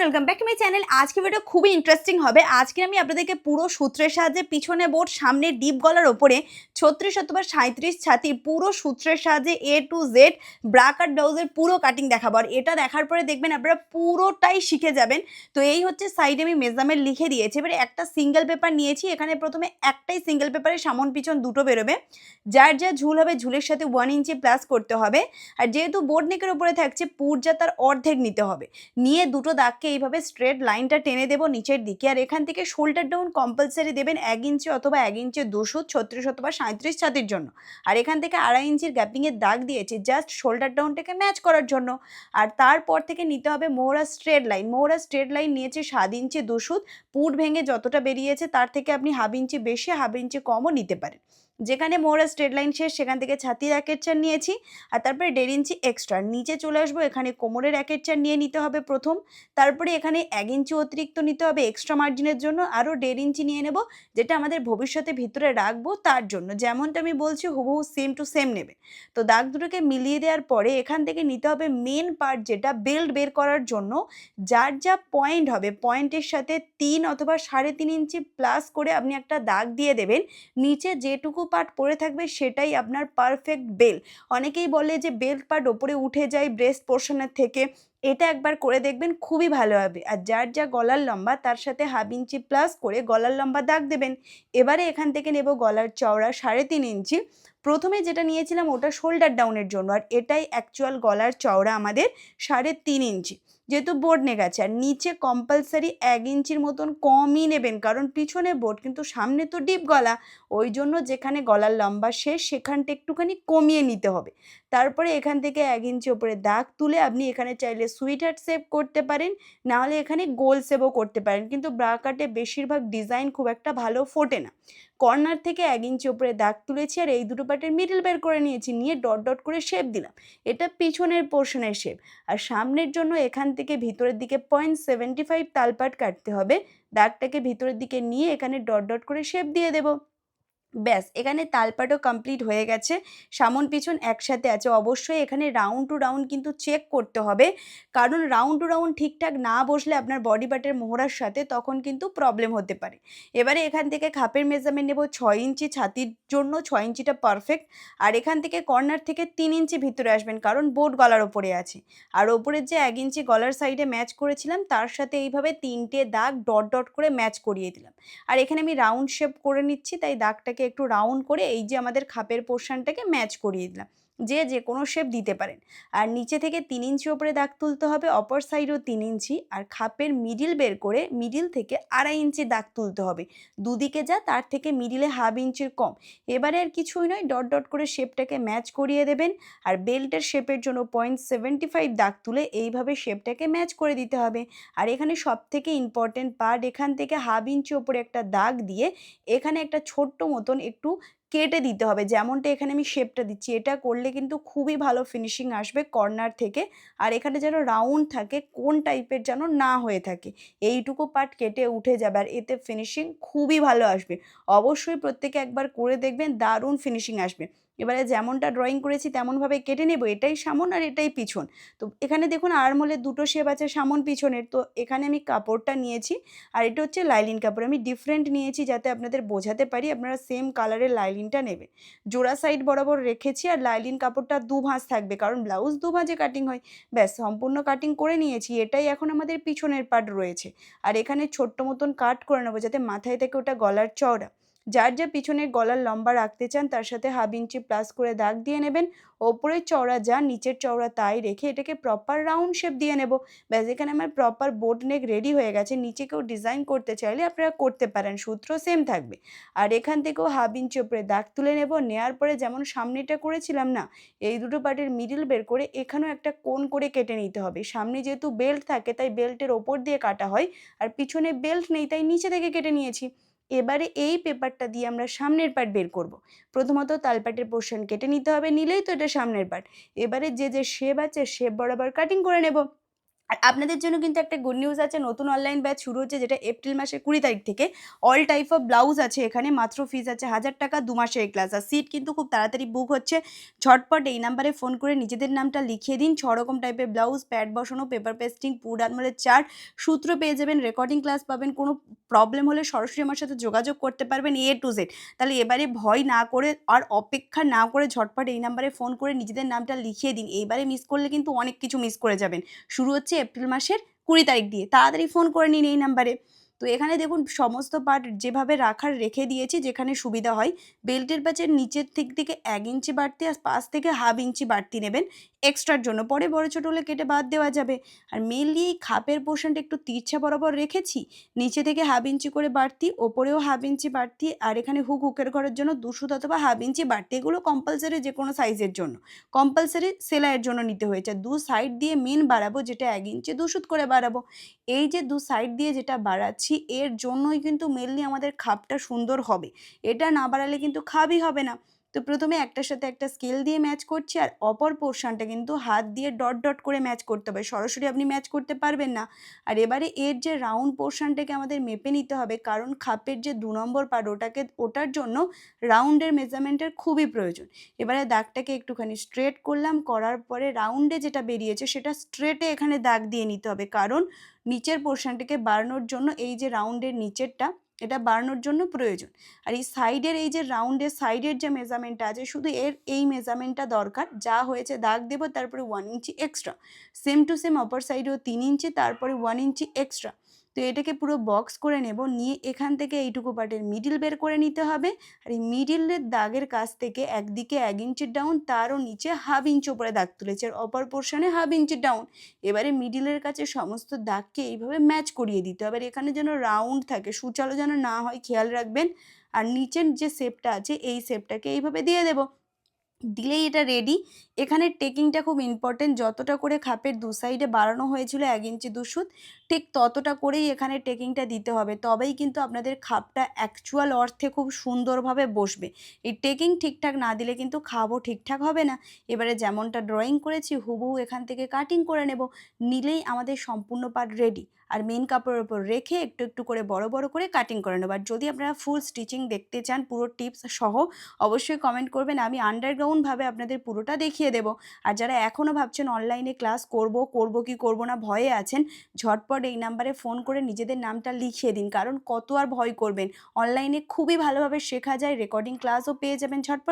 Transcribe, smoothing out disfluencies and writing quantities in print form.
And welcome back to my channel. আজকে video খুবই interesting হবে। আজকে আমি আপনাদেরকে পুরো সূত্রের সাহায্যে পিছনে বোট সামনে ডিপ গলার ওপরে ৩৬ অথবা ৩৭ ছাতির পুরো সূত্রের সাহায্যে এ টু জেড ব্রা কাট ব্লাউজের পুরো কাটিং দেখাবো। আর এটা দেখার পরে দেখবেন আপনারা পুরোটাই শিখে যাবেন। তো এই হচ্ছে সাইডে আমি মেজারমেন্ট লিখে দিয়েছি। এবারে একটা সিঙ্গেল পেপার নিয়েছি, এখানে প্রথমে একটাই সিঙ্গেল পেপারে সামন পিছন দুটো বেরোবে। যার যা ঝুল হবে ঝুলের সাথে 1 ইঞ্চি প্লাস করতে হবে। আর যেহেতু বোট নেকের উপরে থাকছে পুরজা তার অর্ধেক নিতে হবে। নিয়ে দুটো দাগকে এইভাবে স্ট্রেট লাইনটা টেনে দেবো নিচের দিকে। আর এখান থেকে শোল্ডার ডাউন কম্পালসারি দেবেন 1 ইঞ্চি অথবা 1 ইঞ্চি 236 অথবা 37 ছাতির জন্য। আর এখান থেকে 2.5 ইঞ্চির গ্যাপিংয়ের দাগ দিয়েছি জাস্ট শোল্ডার ডাউনটাকে ম্যাচ করার জন্য। আর তারপর থেকে নিতে হবে Mohra straight line. Mohra straight line নিয়েছে 7 ইঞ্চি 2 সুত। পুট ভেঙে যতটা বেরিয়েছে তার থেকে আপনি 1/2 ইঞ্চি বেশি 1/2 ইঞ্চি কমও নিতে পারেন। যেখানে মোহরা স্ট্রেট লাইন শেষ সেখান থেকে ছাতির একের চার নিয়েছি। আর তারপরে 1.5 ইঞ্চি এক্সট্রা নিচে চলে আসবো। এখানে কোমরের একের চার নিয়ে নিতে হবে প্রথম। তারপরে এখানে 1 ইঞ্চি অতিরিক্ত নিতে হবে এক্সট্রা মার্জিনের জন্য। আরও 1.5 ইঞ্চি নিয়ে নেব, যেটা আমাদের ভবিষ্যতে ভিতরে রাখবো তার জন্য। যেমনটা আমি বলছি হুবহু সেম টু সেম নেবে। তো দাগ দুটোকে মিলিয়ে দেওয়ার পরে এখান থেকে নিতে হবে মেন পার্ট, যেটা বেল্ট বের করার জন্য যার যা পয়েন্ট হবে পয়েন্টের সাথে 3 অথবা 3.5 ইঞ্চি প্লাস করে আপনি একটা দাগ দিয়ে দেবেন। নিচে যেটুকু পার্ট পড়ে থাকবে সেটাই আপনার পারফেক্ট বেল্ট। অনেকেই বলে যে বেল্ট পার্ট ওপরে উঠে যায় ব্রেস্ট পোর্শনের থেকে। এটা একবার করে দেখবেন, খুবই ভালো হবে। আর যার যা গলার লম্বা তার সাথে 1/2 ইঞ্চি প্লাস করে গলার লম্বা দাগ দেবেন। এবারে এখান থেকে নেব গলার চওড়া 3.5 ইঞ্চি। প্রথমে যেটা নিয়েছিলাম ওটা শোল্ডার ডাউনের জন্য, আর এটাই অ্যাকচুয়াল গলার চওড়া আমাদের 3.5 ইঞ্চি। যেহেতু বোর্ড নেক আছে আর নিচে কম্পালসারি 1 ইঞ্চির মতন কমই নেবেন, কারণ পিছনে বোর্ড কিন্তু সামনে তো ডিপ গলা। ওই জন্য যেখানে গলার লম্বা শেষ সেখানটা একটুখানি কমিয়ে নিতে হবে। তারপরে এখান থেকে 1 ইঞ্চি ওপরে দাগ তুলে আপনি এখানে চাইলে সুইট হার্ট শেপ করতে পারেন, নাহলে এখানে গোল শেপও করতে পারেন। কিন্তু ব্রা কাটে বেশিরভাগ ডিজাইন খুব একটা ভালো ফোটে না। কর্নার থেকে 1 ইঞ্চি ওপরে দাগ তুলেছি আর এই দুটো পার্টের মিডল বের করে নিয়েছি, নিয়ে ডট ডট করে শেপ দিলাম। এটা পিছনের পোর্শনের শেপ। আর সামনের জন্য এখান থেকে ভিতরের দিকে 0.75 তালপাট কাটতে হবে। দাগটাকে ভিতরের দিকে নিয়ে এখানে ডট ডট করে শেপ দিয়ে দেবো। ব্যাস, এখানে তালপাটও কমপ্লিট হয়ে গেছে। সামন পিছন একসাথে আছে। অবশ্যই এখানে রাউন্ড টু রাউন্ড কিন্তু চেক করতে হবে, কারণ রাউন্ড টু রাউন্ড ঠিকঠাক না বসলে আপনার বডি পার্টের মোহরার সাথে তখন কিন্তু প্রবলেম হতে পারে। এবারে এখান থেকে খাপের মেজারমেন্ট নেব 6 ইঞ্চি ছাতির জন্য, 6 ইঞ্চিটা পারফেক্ট। আর এখান থেকে কর্নার থেকে 3 ইঞ্চি ভিতরে আসবেন, কারণ বোট গলার ওপরে আছে। আর ওপরের যে 1 ইঞ্চি গলার সাইডে ম্যাচ করেছিলাম তার সাথে এইভাবে 3টে দাগ ডট ডট করে ম্যাচ করিয়ে দিলাম। আর এখানে আমি রাউন্ড শেপ করে নিচ্ছি, তাই দাগটাকে একটু রাউন্ড করে এই যে আমাদের খাপের পোর্শনটাকে ম্যাচ করিয়ে দিলাম। যে কোনো শেপ দিতে পারেন। আর নিচে থেকে 3 ইঞ্চি ওপরে দাগ তুলতে হবে, অপর সাইডেও 3 ইঞ্চি। আর খাপের মিডিল বের করে মিডিল থেকে 2.5 ইঞ্চি দাগ তুলতে হবে। দুদিকে যা তার থেকে মিডিলে 1/2 ইঞ্চির কম। এবারে আর কিছুই নয়, ডট ডট করে শেপটাকে ম্যাচ করিয়ে দেবেন। আর বেল্টের শেপের জন্য 0.75 দাগ তুলে এইভাবে শেপটাকে ম্যাচ করে দিতে হবে। আর এখানে সবথেকে ইম্পর্টেন্ট পার্ট, এখান থেকে 1/2 ইঞ্চি ওপরে একটা দাগ দিয়ে এখানে একটা ছোট্ট মতন একটু কেটে দিতে হবে, যেমনটা এখানে আমি শেপটা দিচ্ছি। এটা করলে কিন্তু খুবই ভালো ফিনিশিং আসবে কর্নার থেকে। আর এখানে যেন রাউন্ড থাকে, কোন টাইপের যেন না হয়ে থাকে। এইটুকু পার্ট কেটে উঠে যাবে আর এতে ফিনিশিং খুবই ভালো আসবে। অবশ্যই প্রত্যেকে একবার করে দেখবেন, দারুণ ফিনিশিং আসবে। এবারে যেমনটা ড্রয়িং করেছি তেমনভাবে কেটে নেব। এটাই সামন আর এটাই পিছন। তো এখানে দেখুন আর্মহোলের দুটো শেপ আছে সামন পিছনের। তো এখানে আমি কাপড়টা নিয়েছি আর এটা হচ্ছে লাইলিন কাপড়। আমি ডিফারেন্ট নিয়েছি যাতে আপনাদের বোঝাতে পারি, আপনারা সেম কালারের লাইলিনটা নেবেন। জোড়া সাইড বরাবর রেখেছি আর লাইলিন কাপড়টা দুভাঁজ থাকবে, কারণ ব্লাউজ দুভাঁজে কাটিং হয়। ব্যাস, সম্পূর্ণ কাটিং করে নিয়েছি। এটাই এখন আমাদের পিছনের পার্ট রয়েছে। আর এখানে ছোট্ট মতন কাট করে নেবো যাতে মাথায় থেকে ওটা গলার চওড়া। যার যা পিছনের গলার লম্বা রাখতে চান তার সাথে 1/2 ইঞ্চি প্লাস করে দাগ দিয়ে নেবেন। ওপরের চওড়া যা নিচের চওড়া তাই রেখে এটাকে প্রপার রাউন্ড শেপ দিয়ে নেব। ব্যাস, এখানে আমার প্রপার বোট নেক রেডি হয়ে গেছে। নিচে কেউ ডিজাইন করতে চাইলে আপনারা করতে পারেন, সূত্র সেম থাকবে। আর এখান থেকেও 1/2 ইঞ্চি ওপরে দাগ তুলে নেব। নেওয়ার পরে যেমন সামনেটা করেছিলাম না, এই দুটো পার্টের মিডিল বের করে এখানেও একটা কোণ করে কেটে নিতে হবে। সামনে যেহেতু বেল্ট থাকে তাই বেল্টের ওপর দিয়ে কাটা হয়, আর পিছনে বেল্ট নেই তাই নিচে থেকে কেটে নিয়েছি। এবারে এই পেপারটা দিয়ে আমরা সামনের পার্ট বের করব। প্রথমত তালপাটের পোর্শন কেটে নিতে হবে, নিলেই তো এটা সামনের পার্ট। এবারে যে শেপ আছে শেপ বরাবর কাটিং করে নেব। আর আপনাদের জন্য কিন্তু একটা গুড নিউজ আছে, নতুন অনলাইন ব্যাচ শুরু হচ্ছে যেটা এপ্রিল মাসের 20 তারিখ থেকে। অল টাইপ অফ ব্লাউজ আছে এখানে, মাত্র ফিস আছে 1000 টাকা, 2 মাসের ক্লাস। আর সিট কিন্তু খুব তাড়াতাড়ি বুক হচ্ছে। ঝটপট এই নাম্বারে ফোন করে নিজেদের নামটা লিখিয়ে দিন। 6 রকম টাইপের ব্লাউজ, প্যাড বসানো, পেপার পেস্টিং, পুড আলমারের চার্ট, সূত্র পেয়ে যাবেন, রেকর্ডিং ক্লাস পাবেন। কোনো প্রবলেম হলে সরাসরি আমার সাথে যোগাযোগ করতে পারবেন A to Z। তাহলে এবারে ভয় না করে আর অপেক্ষা না করে ঝটপট এই নাম্বারে ফোন করে নিজেদের নামটা লিখিয়ে দিন। এইবারে মিস করলে কিন্তু অনেক কিছু মিস করে যাবেন। শুরু হচ্ছে এপ্রিল মাসের 20 তারিখ দিয়ে। তাড়াতাড়ি ফোন করে নিন এই নাম্বারে। তো এখানে দেখুন সমস্ত পার্ট যেভাবে রাখার রেখে দিয়েছি যেখানে সুবিধা হয়। বেল্টের প্যাচের নিচের দিক থেকে 1 ইঞ্চি বাড়তি আর পাশ থেকে 1/2 ইঞ্চি বাড়তি নেবেন এক্সট্রার জন্য। পরে বড় ছোট হলে কেটে বাদ দেওয়া যাবে। আর মেইনলি এই খাপের পোর্শনটা একটু তিরছা বরাবর রেখেছি। নিচে থেকে 1/2 ইঞ্চি করে বাড়তি, ওপরেও 1/2 ইঞ্চি বাড়তি, আর এখানে হুকের ঘরের জন্য 2 সুত অথবা 1/2 ইঞ্চি বাড়তি। এগুলো কম্পালসারি যেকোনো সাইজের জন্য। কম্পালসারি সেলাইয়ের জন্য নিতে হয়েছে। 2 সাইড দিয়ে মেন বাড়াবো যেটা 1 ইঞ্চি 2 সুত করে বাড়াবো। এই যে 2 সাইড দিয়ে যেটা বাড়াচ্ছি এর জন্যই কিন্তু মেইনলি আমাদের খাপটা সুন্দর হবে। এটা না বাড়ালে কিন্তু খাপই হবে না। তো প্রথমে একটার সাথে একটা স্কেল দিয়ে ম্যাচ করছি, আর অপর পোর্শনটা কিন্তু হাত দিয়ে ডট ডট করে ম্যাচ করতে হবে। সরাসরি আপনি ম্যাচ করতে পারবেন না। আর এবারে এর যে রাউন্ড পোর্শনটাকে আমাদের মেপে নিতে হবে, কারণ খাপের যে 2 নম্বর পার্ট ওটার জন্য রাউন্ডের মেজারমেন্টের খুবই প্রয়োজন। এবারে দাগটাকে একটুখানি স্ট্রেট করলাম, করার পরে রাউন্ডে যেটা বেরিয়েছে সেটা স্ট্রেটে এখানে দাগ দিয়ে নিতে হবে, কারণ নিচের পোর্শনটাকে বাড়ানোর জন্য এই যে রাউন্ডের নিচেরটা এটা বাড়ানোর জন্য প্রয়োজন। আর এই সাইডের এই যে রাউন্ডের সাইডের যে মেজারমেন্টটা আছে শুধু এই মেজারমেন্টটা দরকার। যা হয়েছে দাগ দেবো, তারপরে 1 ইঞ্চি এক্সট্রা। সেম টু সেম অপর সাইডেও 3 ইঞ্চি, তারপরে 1 ইঞ্চি এক্সট্রা। তো এটাকে পুরো বক্স করে নেব, নিয়ে এখান থেকে এইটুকু পার্টের মিডিল বের করে নিতে হবে। আর এই মিডিলের দাগের কাছ থেকে একদিকে 1 ইঞ্চি ডাউন, তারও নিচে 1/2 ইঞ্চি উপরে দাগ তুলেছে, আর অপর পোর্শনে 1/2 ইঞ্চি ডাউন। এবারে মিডিলের কাছে সমস্ত দাগকে এইভাবে ম্যাচ করিয়ে দিতে হবে। আর এখানে যেন রাউন্ড থাকে, সুচালো যেন না হয় খেয়াল রাখবেন। আর নিচের যে শেপটা আছে এই শেপটাকে এইভাবে দিয়ে দেবো। দিলেই এটা রেডি। এখানে টেকিংটা খুব ইম্পর্টেন্ট। যতটা করে খাপের 2 সাইডে বাড়ানো হয়েছিল 1 ইঞ্চি 2 সুত, ঠিক ততটা করেই এখানে টেকিংটা দিতে হবে। তবেই কিন্তু আপনাদের খাপটা অ্যাকচুয়াল অর্থে খুব সুন্দরভাবে বসবে। এই টেকিং ঠিকঠাক না দিলে কিন্তু খাপও ঠিকঠাক হবে না। এবারে যেমনটা ড্রয়িং করেছি হুবহু এখান থেকে কাটিং করে নেব। নিলেই আমাদের সম্পূর্ণ পার্ট রেডি। আর মেন কাপড়ের উপর রেখে একটু একটু করে বড় বড় করে কাটিং করে নেব। আর যদি আপনারা ফুল স্টিচিং দেখতে চান পুরো টিপস সহ, অবশ্যই কমেন্ট করবেন, আমি আন্ডারগ্রাউন্ডভাবে আপনাদের পুরোটা দেখিয়ে দেব। আর যারা এখনও ভাবছেন অনলাইনে ক্লাস করব কি করব না ভয়ে আছেন, ঝটপট এই নাম্বারে ফোন করে নিজেদের নামটা লিখিয়ে দিন, কারণ কত আর ভয় করবেন। অনলাইনে খুবই ভালোভাবে শেখা যায়, রেকর্ডিং ক্লাসও পেয়ে যাবেন ঝটপট।